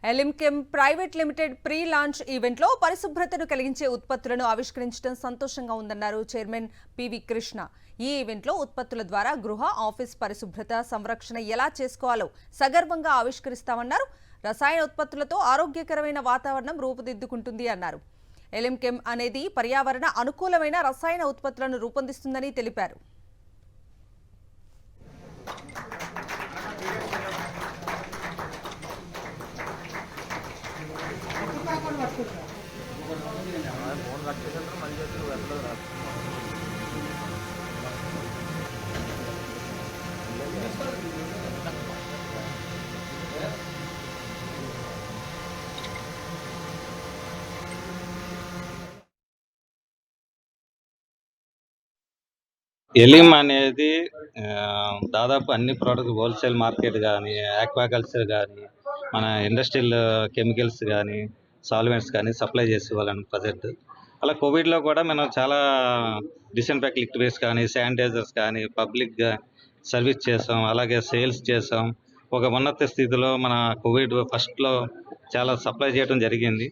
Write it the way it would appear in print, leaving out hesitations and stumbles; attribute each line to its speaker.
Speaker 1: ఎలిమ్కెమ్ private limited pre launch ఈవెంట్లో పరిశుభ్రతను కలిగించే ఉత్పత్తులను ఆవిష్కరించడం సంతోషంగా ఉందన్నారు చైర్మన్ పివి కృష్ణ. ఈ ఈవెంట్లో ఉత్పత్తుల ద్వారా గృహ, ఆఫీస్ పరిశుభ్రత సంరక్షణ ఎలా చేసుకోవాలో సగర్వంగా ఆవిష్కరిస్తామన్నారు. రసాయన ఉత్పత్తులతో ఆరోగ్యకరమైన వాతావరణం రూపుదిద్దుకుంటుంది అన్నారు. ఎలిమ్కెమ్ అనేది పర్యావరణ అనుకూలమైన రసాయన ఉత్పత్తులను రూపొందిస్తుందని తెలిపారు.
Speaker 2: ఎలిమ్ అనేది దాదాపు అన్ని ప్రోడక్ట్ హోల్సేల్ మార్కెట్ కానీ, ఆక్వాకల్చర్ కానీ, మన ఇండస్ట్రియల్ కెమికల్స్ కానీ, సాల్వెంట్స్ కానీ సప్లై చేసేవాళ్ళని ప్రజెంట్. అలా కోవిడ్లో కూడా మనం చాలా డిస్ఇన్ఫెక్ట్ లిక్విడ్స్ కానీ, శానిటైజర్స్ కానీ పబ్లిక్గా సర్వీస్ చేసాం. అలాగే సేల్స్ చేసాం. ఒక ఉన్నత స్థితిలో మన కోవిడ్ ఫస్ట్లో చాలా సప్లై చేయడం జరిగింది.